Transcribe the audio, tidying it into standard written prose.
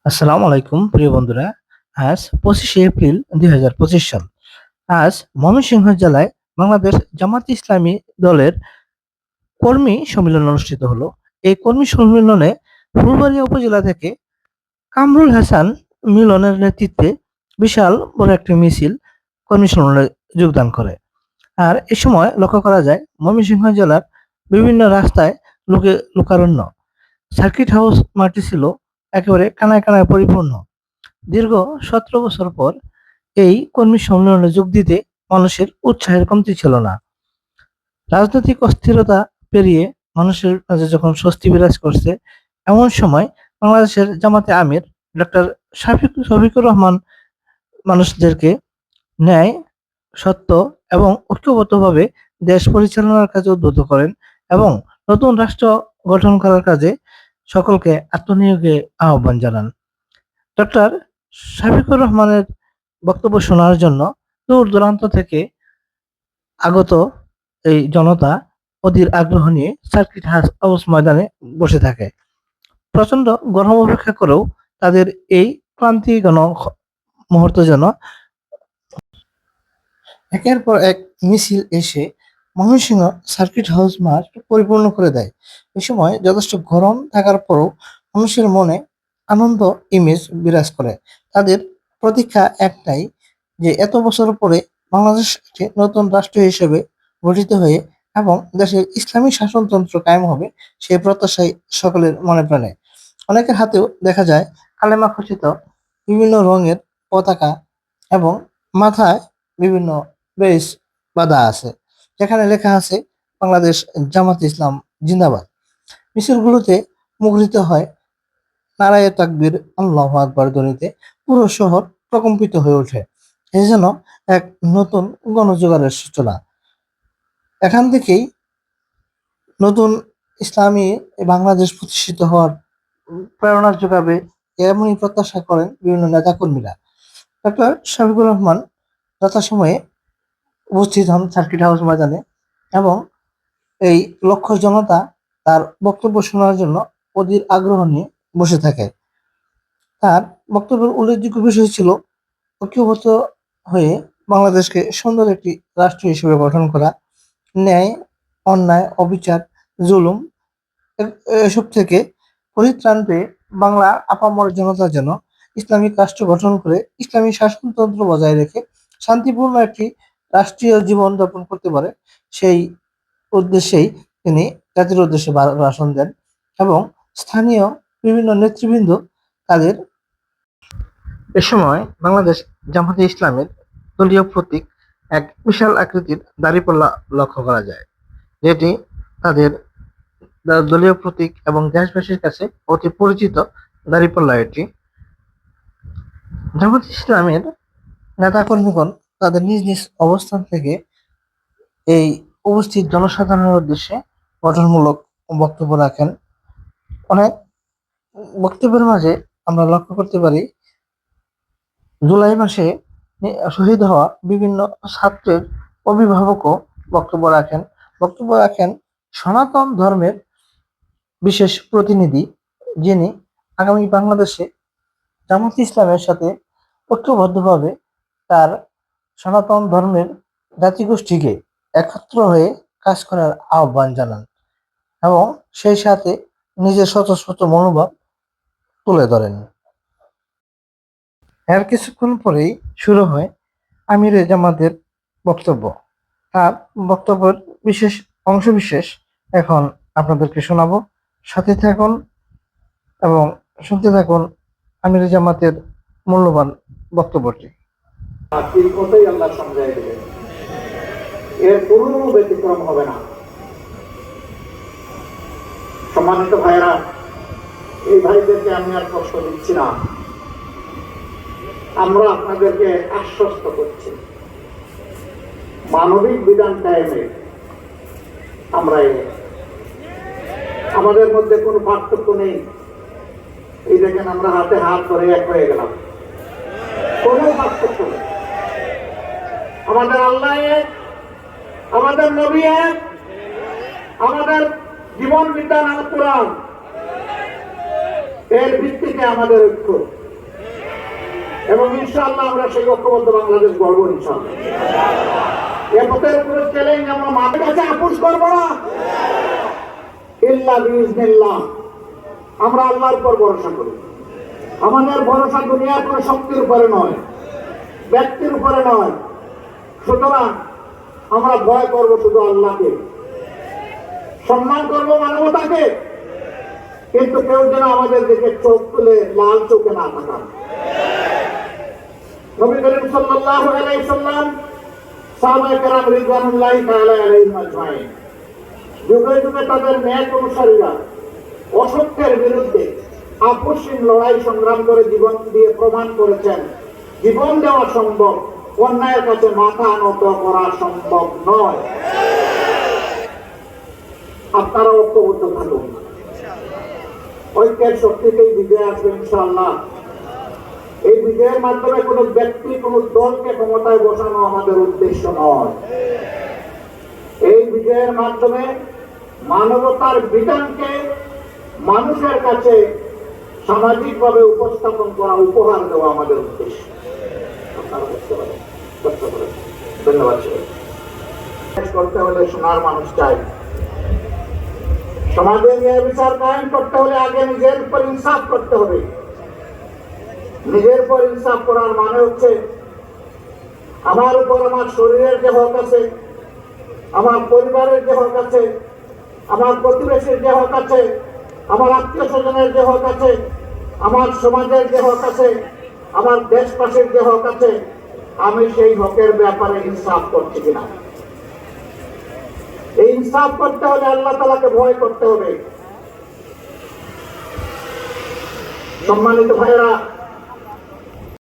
আসসালামু আলাইকুম প্রিয় বন্ধুরা। আজ 25শে এপ্রিল 2025 সাল। আজ ময়মনসিংহ জেলায় বাংলাদেশ জামাত ইসলামী দলের কর্মী সম্মেলন অনুষ্ঠিত হলো। এই কর্মী সম্মেলনে ফুলবাড়িয়া উপজেলা থেকে কামরুল হাসান মিলনের নেতৃত্বে বিশাল বড় একটি মিছিল কর্মী সম্মেলনে যোগদান করে। আর এ সময় লক্ষ্য করা যায় ময়মনসিংহ জেলার বিভিন্ন রাস্তায় লোকারণ্য। সার্কিট হাউস মাঠটি ছিল একেবারে কানায় কানায় পরিপূর্ণ। দীর্ঘ 17 বছর পর এই কর্মী সম্মেলনে যোগ দিতে মানুষের উৎসাহের কমতি ছিল না। রাজনৈতিক অস্থিরতা পেরিয়ে মানুষের মাঝে যখন স্বস্তি বিরাজ করছে, এমন সময় বাংলাদেশের জামাতে আমির ডক্টর শফিকুর রহমান মানুষদেরকে ন্যায়, সত্য এবং ঐক্যবদ্ধভাবে দেশ পরিচালনার কাজে উদ্বুদ্ধ করেন এবং নতুন রাষ্ট্র গঠন করার কাজে সকলকে আত্মনিয়োগে আহ্বান জানান। ডক্টর শফিকুর রহমানের বক্তব্য শোনার জন্য দূর দূরান্ত থেকে আগত এই জনতা অধীর আগ্রহ নিয়ে সার্কিট হাউস ময়দানে বসে থাকে। প্রচন্ড গরম উপেক্ষা করেও তাদের এই ক্লান্তি মুহূর্ত যেন একের পর এক মিছিল এসে ময়মনসিংহ সার্কিট হাউস মাঠ পরিপূর্ণ করে দেয়। এ সময় যথেষ্ট গরম থাকার পরও মানুষের মনে আনন্দ ইমেজ বিরাজ করে। তাদের প্রতীক্ষা একটাই, যে এত বছর পরে বাংলাদেশ একটি নতুন রাষ্ট্র হিসেবে গঠিত হয়ে এবং দেশের ইসলামী শাসনতন্ত্র কায়েম হবে, সেই প্রত্যাশাই সকলের মনে প্রাণে। অনেকের হাতেও দেখা যায় কালেমা খচিত বিভিন্ন রঙের পতাকা এবং মাথায় বিভিন্ন বেশ বাধা আছে, যেখানে লেখা আছে বাংলাদেশ জামাত ইসলাম জিন্দাবাদ। মিছিলগুলোতে মুখরিত হয় নারায়ে তাকবীর, আল্লাহু আকবার ধ্বনিতে পুরো শহর প্রকম্পিত হয়ে ওঠে। এই যেন এক নতুন গণজোয়ারের সূচনা। এখান থেকেই নতুন ইসলামী বাংলাদেশ প্রতিষ্ঠিত হওয়ার প্রেরণা যোগাবে, এমনই প্রত্যাশা করেন বিভিন্ন নেতাকর্মীরা। ডক্টর শফিকুর রহমান যথাসময়ে উপস্থিত হন সার্কিট হাউস ময়দানে এবং এই লক্ষ জনতা তার বক্তব্য শোনার জন্য অধীর আগ্রহ নিয়ে বসে থাকে। তার বক্তব্যের উল্লেখযোগ্য বিষয় ছিল ঐক্যবদ্ধ হয়ে বাংলাদেশকে সুন্দর একটি রাষ্ট্র হিসেবে গঠন করা, ন্যায়, অন্যায়, অবিচার, জুলুম এসব থেকে পরিত্রাণ পেয়ে বাংলা আপামর জনতা যেন ইসলামিক রাষ্ট্র গঠন করে ইসলামী শাসনতন্ত্র বজায় রেখে শান্তিপূর্ণ একটি রাষ্ট্রীয় জীবন যাপন করতে পারে, সেই উদ্দেশ্যেই তিনি জাতির উদ্দেশ্যে ভাষণ দেন এবং স্থানীয় বিভিন্ন নেতৃবৃন্দ তাদের। এ সময় বাংলাদেশ জামাতে ইসলামের দলীয় প্রতীক এক বিশাল আকৃতির দাঁড়িপাল্লা লক্ষ্য করা যায়, যেটি তাদের দলীয় প্রতীক এবং দেশবাসীর কাছে অতি পরিচিত দাঁড়িপাল্লা এটি। জামাত ইসলামের নেতাকর্মীগণ তাদের নিজ নিজ অবস্থান থেকে এই উপস্থিত জনসাধারণের উদ্দেশ্যে গঠনমূলক বক্তব্য রাখেন। অনেক বক্তব্যের মাঝে আমরা লক্ষ্য করতে পারি জুলাই মাসে শহীদ হওয়া বিভিন্ন ছাত্রের অভিভাবকও বক্তব্য রাখেন সনাতন ধর্মের বিশেষ প্রতিনিধি, যিনি আগামী বাংলাদেশে জামাত ইসলামের সাথে ঐক্যবদ্ধভাবে তার সনাতন ধর্মের জাতিগোষ্ঠীকে একত্র হয়ে কাজ করার আহ্বান জানান এবং সেই সাথে নিজের স্বতঃস্ফূর্ত মনোভাব তুলে ধরেন। এর কিছুক্ষণ পরেই শুরু হয় আমিরে জামাতের বক্তব্য। তার বক্তব্যের বিশেষ অংশবিশেষ এখন আপনাদেরকে শোনাবো। সাথে থাকুন এবং শুনতে থাকুন আমিরে জামাতের মূল্যবান বক্তব্যটি। আল্লাহ সমঝাই দেবেন, এর কোনো ব্যতিক্রম হবে না। সম্মানিত ভাইয়েরা, এই ভাইদেরকে আমি আর কষ্ট দিচ্ছি না, আমরা আপনাদেরকে আশ্বস্ত করছি মানবিক বিধান কায়েমে আমরা আমাদের মধ্যে কোনো পার্থক্য নেই। এই দেখেন আমরা হাতে হাত ধরে এক হয়ে গেলাম, কোনো পার্থক্য নেই। আমাদের আল্লাহ এক, আমাদের নবী এক, আমাদের জীবন বিধান আর কোরআন এর ভিত্তিতে আমাদের ঐক্য, এবং ইনশাআল্লাহ আমরা সেই ঐক্যবদ্ধ বাংলাদেশ গড়ব ইনশাআল্লাহ। এ পথের পুরো চ্যালেঞ্জ আমরা মাঠের কাছে আপোষ করবো না, ইল্লা বিইজনিল্লাহ। আমরা আল্লাহর উপর ভরসা করি। আমাদের ভরসা দুনিয়ার কোনো শক্তির উপরে নয়, ব্যক্তির উপরে নয়। সুতরাং আমরা ভয় করবো শুধু আল্লাহকে, সম্মান করবো মানবতাকে, কিন্তু কেউ যেন আমাদের দিকে চোখ তুলে লাল চোখে না তাকান। নবী করিম সাল্লাল্লাহু আলাইহি সাল্লাম, সাহাবায়ে কেরাম রিদওয়ানুল্লাহি তাআলা আলাইহিম আজমাইন, যুগে যুগে তাদের ন্যায় অনুসারীরা অসত্যের বিরুদ্ধে আপসহীন লড়াই সংগ্রাম করে জীবন দিয়ে প্রমাণ করেছেন জীবন দেওয়া সম্ভব, অন্যায়ের কাছে মাথা নত করা সম্ভব নয়। আপনারা ঐক্যবদ্ধ থাকুন, ঐক্যের শক্তিতেই বিজয় আসবে ইনশাআল্লাহ। এই বিজয়ের মাধ্যমে কোনো ব্যক্তি কোনো দলকে ক্ষমতায় বসানো আমাদের উদ্দেশ্য নয়। এই বিজয়ের মাধ্যমে মানবতার বিধানকে মানুষের কাছে সামাজিকভাবে উপস্থাপন করা, উপহার দেওয়া আমাদের উদ্দেশ্য। আপনারা বুঝতে পারেন, ধন্যবাদ। করতে হলে সোনার মানুষ চাই। সমাজে ন্যায় বিচার কায়েম করতে হলে আগে নিজের উপর ইনসাফ করতে হবে। নিজের উপর ইনসাফ করার মানে হচ্ছে আমার উপর আমার শরীরের যে হক আছে, আমার পরিবারের যে হক আছে, আমার প্রতিবেশীর যে হক আছে, আমার আত্মীয় স্বজনের যে হক আছে, আমার সমাজের যে হক আছে, আমার দেশবাসীর যে হক আছে, আমি সেই হকের ব্যাপারে ইনসাফ করছি কিনা। এই ইনসাফ করতে হলে আল্লাহ তাআলাকে ভয় করতে হবে। সম্মানিত ভাইয়েরা,